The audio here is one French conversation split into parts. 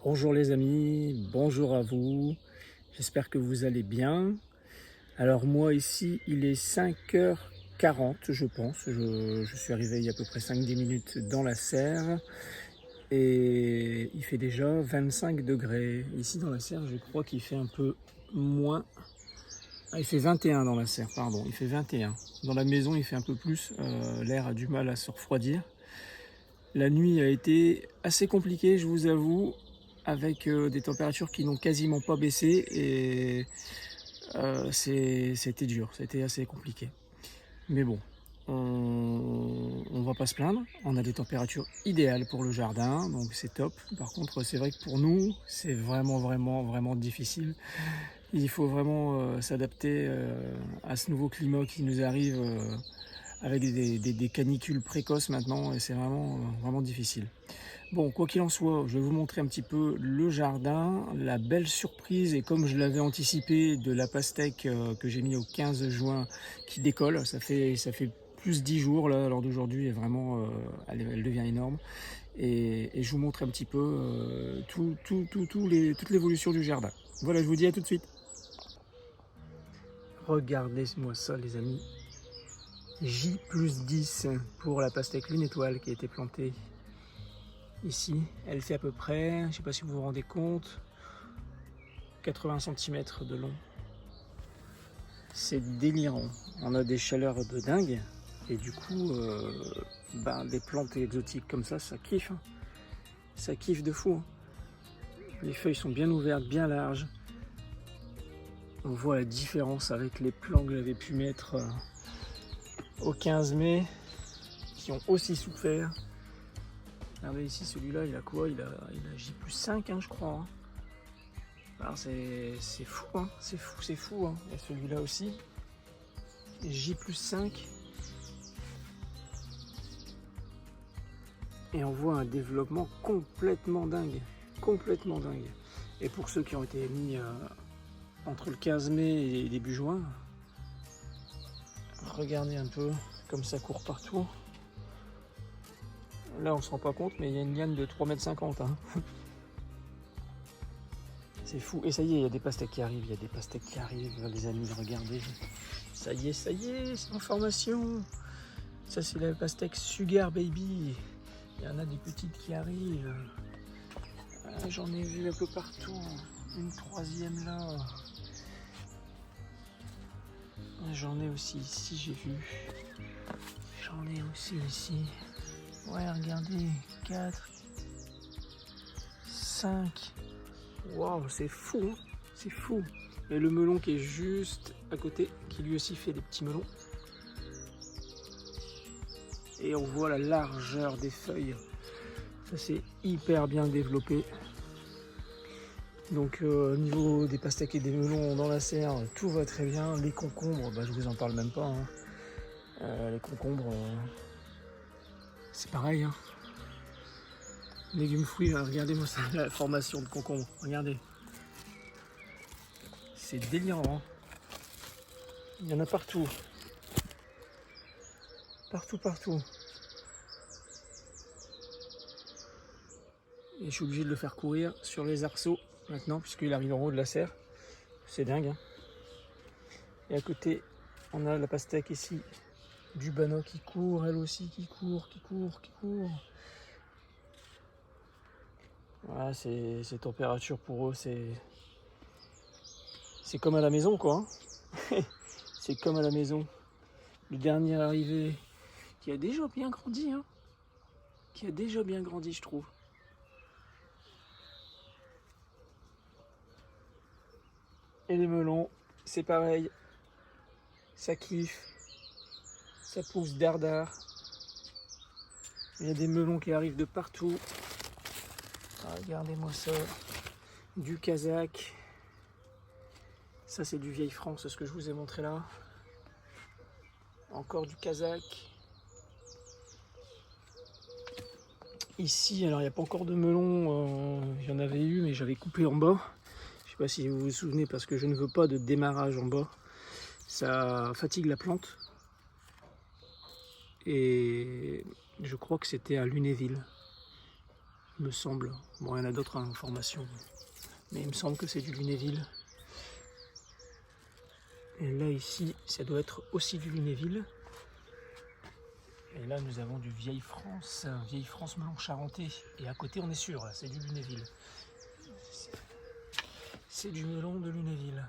Bonjour les amis, bonjour à vous, j'espère que vous allez bien. Alors moi ici il est 5h40 je pense, je suis arrivé il y a à peu près 5-10 minutes dans la serre et il fait déjà 25 degrés. Ici dans la serre je crois qu'il fait un peu moins, il fait 21 dans la serre, pardon, il fait 21. Dans la maison il fait un peu plus, l'air a du mal à se refroidir. La nuit a été assez compliquée, je vous avoue, avec des températures qui n'ont quasiment pas baissé et c'était dur, c'était assez compliqué. Mais bon, on va pas se plaindre, on a des températures idéales pour le jardin, donc c'est top. Par contre, c'est vrai que pour nous, c'est vraiment difficile. Il faut vraiment s'adapter à ce nouveau climat qui nous arrive avec des canicules précoces maintenant et c'est vraiment difficile. Bon, quoi qu'il en soit, je vais vous montrer un petit peu le jardin, la belle surprise et comme je l'avais anticipé de la pastèque que j'ai mis au 15 juin qui décolle. Ça fait plus 10 jours là, à l'heure d'aujourd'hui et vraiment elle devient énorme. Et je vous montre un petit peu toute l'évolution du jardin. Voilà, je vous dis à tout de suite. Regardez-moi ça les amis. J+10 pour la pastèque lune étoile qui a été plantée ici. Elle fait à peu près, je ne sais pas si vous vous rendez compte, 80 cm de long. C'est délirant. On a des chaleurs de dingue et du coup, des plantes exotiques comme ça kiffe. Hein. Ça kiffe de fou. Hein. Les feuilles sont bien ouvertes, bien larges. On voit la différence avec les plants que j'avais pu mettre au 15 mai qui ont aussi souffert. Regardez ici, celui-là, il a quoi? Il a J+5, hein, je crois. Hein. Alors c'est fou, hein. C'est fou. Hein. Et celui-là aussi, J+5. Et on voit un développement complètement dingue. Complètement dingue. Et pour ceux qui ont été mis entre le 15 mai et début juin, regardez un peu comme ça court partout. Là on ne se rend pas compte, mais il y a une liane de 3,50 m. Hein. C'est fou. Et ça y est, il y a des pastèques qui arrivent. Il y a des pastèques qui arrivent, les amis. Regardez. Ça y est, c'est en formation. Ça, c'est la pastèque Sugar Baby. Il y en a des petites qui arrivent. J'en ai vu un peu partout. Une troisième là. J'en ai aussi ici, j'ai vu. J'en ai aussi ici. Ouais, regardez. 4, 5. Waouh, c'est fou, hein, c'est fou. Et le melon qui est juste à côté, qui lui aussi fait des petits melons. Et on voit la largeur des feuilles. Ça c'est hyper bien développé. Donc au niveau des pastèques et des melons dans la serre, tout va très bien. Les concombres, je vous en parle même pas. Hein. Les concombres, c'est pareil. Hein. Légumes fruits, regardez-moi ça, la formation de concombres. Regardez. C'est délirant. Hein. Il y en a partout. Partout. Et je suis obligé de le faire courir sur les arceaux maintenant, puisqu'il arrive en haut de la serre. C'est dingue. Hein. Et à côté, on a la pastèque ici, du banneau qui court, elle aussi, qui court. Voilà, ces températures pour eux, c'est comme à la maison, quoi. Hein. C'est comme à la maison. Le dernier arrivé, qui a déjà bien grandi, hein. Je trouve. Et les melons, c'est pareil. Ça kiffe. Ça pousse dardard. Il y a des melons qui arrivent de partout. Regardez-moi ça. Du Kazakh. Ça, c'est du vieille France, ce que je vous ai montré là. Encore du Kazakh. Ici, alors il n'y a pas encore de melon. Il y en avait eu, mais j'avais coupé en bas. Je ne sais pas si vous vous souvenez, parce que je ne veux pas de démarrage en bas. Ça fatigue la plante. Et je crois que c'était à Lunéville. me semble. Bon, il y en a d'autres informations, mais il me semble que c'est du Lunéville. Et là, ici, ça doit être aussi du Lunéville. Et là, nous avons du Vieille France melon charentais. Et à côté, on est sûr, là, c'est du Lunéville. C'est du melon de Lunéville,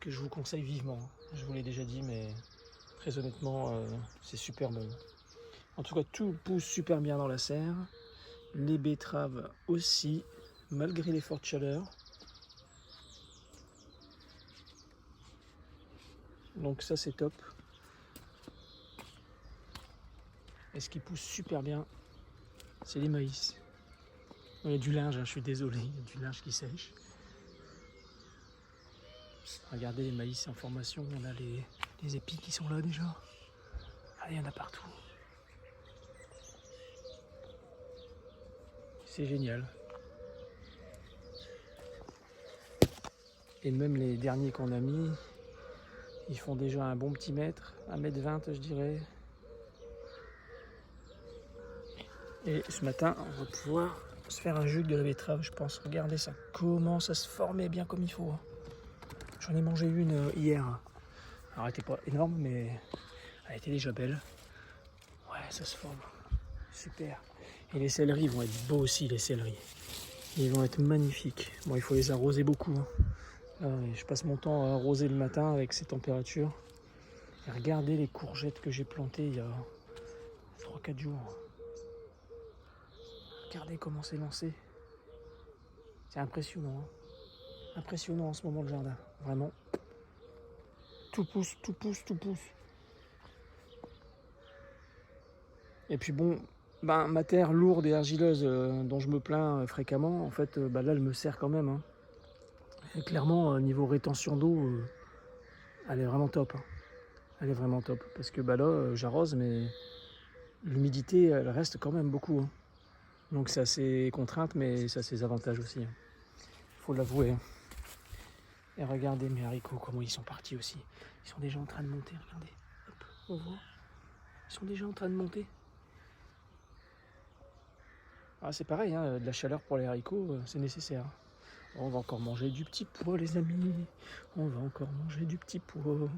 que je vous conseille vivement. Je vous l'ai déjà dit, mais très honnêtement, c'est super bon. En tout cas, tout pousse super bien dans la serre. Les betteraves aussi, malgré les fortes chaleurs. Donc ça, c'est top. Et ce qui pousse super bien, c'est les maïs. Il y a du linge, hein, je suis désolé, il y a du linge qui sèche. Regardez les maïs en formation, on a les épis qui sont là déjà. Regardez, il y en a partout. C'est génial. Et même les derniers qu'on a mis, ils font déjà un bon petit mètre, 1,20 m je dirais. Et ce matin, on va pouvoir se faire un jus de la betterave, je pense. Regardez, ça commence à se former bien comme il faut. J'en ai mangé une hier. Alors, elle n'était pas énorme, mais elle était déjà belle. Ouais, ça se forme. Super. Et les céleris vont être beaux aussi, les céleris. Ils vont être magnifiques. Bon, il faut les arroser beaucoup. Là, je passe mon temps à arroser le matin avec ces températures. Et regardez les courgettes que j'ai plantées il y a 3-4 jours. Regardez comment c'est lancé. C'est impressionnant. Impressionnant en ce moment le jardin. Vraiment. Tout pousse, tout pousse, tout pousse. Et puis bon, ma terre lourde et argileuse dont je me plains fréquemment, en fait, là, elle me sert quand même. Et clairement, niveau rétention d'eau, elle est vraiment top. Elle est vraiment top. Parce que là, j'arrose, mais l'humidité, elle reste quand même beaucoup. Donc c'est assez contrainte, mais ça a ses avantages aussi. Faut l'avouer. Et regardez mes haricots, comment ils sont partis aussi. Ils sont déjà en train de monter, regardez. Hop, on voit. Ils sont déjà en train de monter. Ah, c'est pareil, de la chaleur pour les haricots, c'est nécessaire. On va encore manger du petit pois, les amis. On va encore manger du petit pois.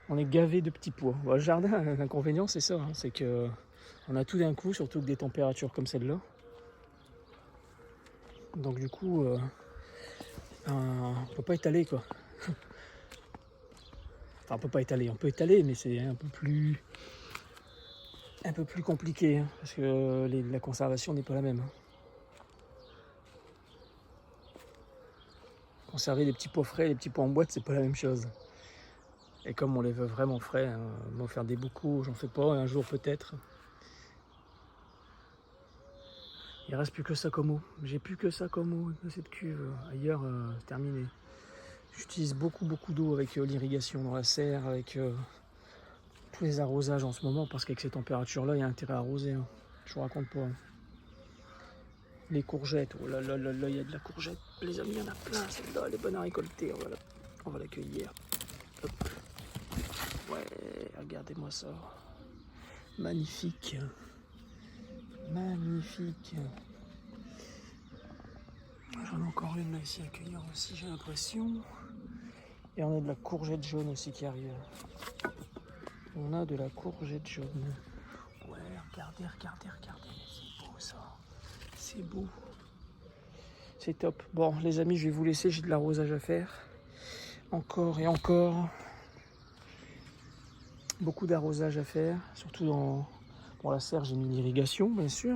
On est gavé de petits pois. Le jardin, l'inconvénient, c'est ça. C'est que on a tout d'un coup, surtout que des températures comme celle-là. Donc du coup, on peut pas étaler, quoi. Enfin, on peut pas étaler. On peut étaler, mais c'est un peu plus compliqué. Parce que la conservation n'est pas la même. Conserver les petits pois frais et les petits pois en boîte, c'est pas la même chose. Et comme on les veut vraiment frais, m'en faire des boucaux, j'en fais pas, un jour peut-être. Il reste plus que ça comme eau. J'ai plus que ça comme eau de cette cuve. Ailleurs, c'est terminé. J'utilise beaucoup d'eau avec l'irrigation dans la serre, avec tous les arrosages en ce moment, parce qu'avec ces températures-là, il y a intérêt à arroser. Je vous raconte pas. Les courgettes, oh là là là là, il y a de la courgette. Les amis, il y en a plein, celle-là, elle est bonne à récolter. On va l'accueillir. Hop. Ouais, regardez-moi ça. Magnifique. Magnifique. J'en ai encore une là ici à cueillir aussi, j'ai l'impression. Et on a de la courgette jaune aussi qui arrive. On a de la courgette jaune. Ouais, regardez. C'est beau ça. C'est beau. C'est top. Bon, les amis, je vais vous laisser, j'ai de l'arrosage à faire. Encore et encore. Beaucoup d'arrosage à faire, surtout dans la serre, j'ai mis l'irrigation, bien sûr.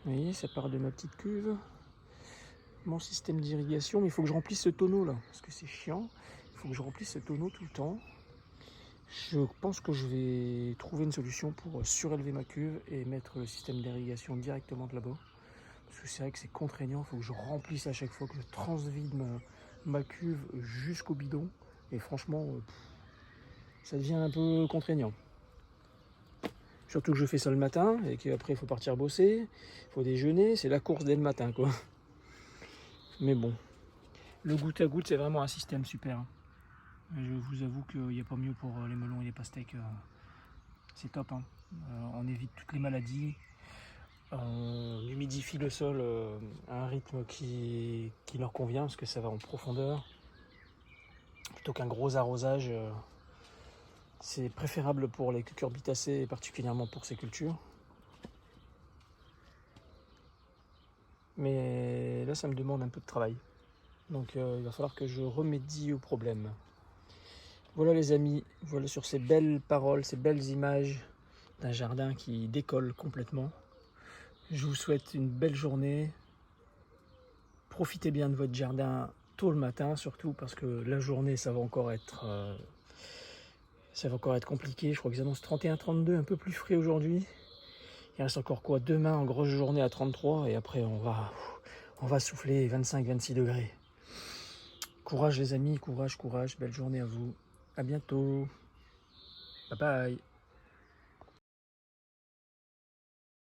Vous voyez, ça part de ma petite cuve. Mon système d'irrigation, mais il faut que je remplisse ce tonneau là, parce que c'est chiant. Il faut que je remplisse ce tonneau tout le temps. Je pense que je vais trouver une solution pour surélever ma cuve et mettre le système d'irrigation directement de là-bas. Parce que c'est vrai que c'est contraignant, il faut que je remplisse à chaque fois, que je transvide ma cuve jusqu'au bidon. Et franchement, ça devient un peu contraignant. Surtout que je fais ça le matin et qu'après il faut partir bosser, il faut déjeuner, c'est la course dès le matin quoi. Mais bon, le goutte à goutte c'est vraiment un système super. Je vous avoue qu'il n'y a pas mieux pour les melons et les pastèques. C'est top. On évite toutes les maladies. On humidifie le sol à un rythme qui leur convient parce que ça va en profondeur. Plutôt qu'un gros arrosage, c'est préférable pour les cucurbitacées et particulièrement pour ces cultures. Mais là, ça me demande un peu de travail. Donc il va falloir que je remédie au problème. Voilà les amis, voilà sur ces belles paroles, ces belles images d'un jardin qui décolle complètement. Je vous souhaite une belle journée. Profitez bien de votre jardin tôt le matin, surtout parce que la journée, ça va encore être compliqué. Je crois qu'ils annoncent 31-32, un peu plus frais aujourd'hui. Il reste encore quoi? Demain en grosse journée à 33 et après on va souffler 25-26 degrés. Courage les amis, courage, belle journée à vous. À bientôt. Bye bye.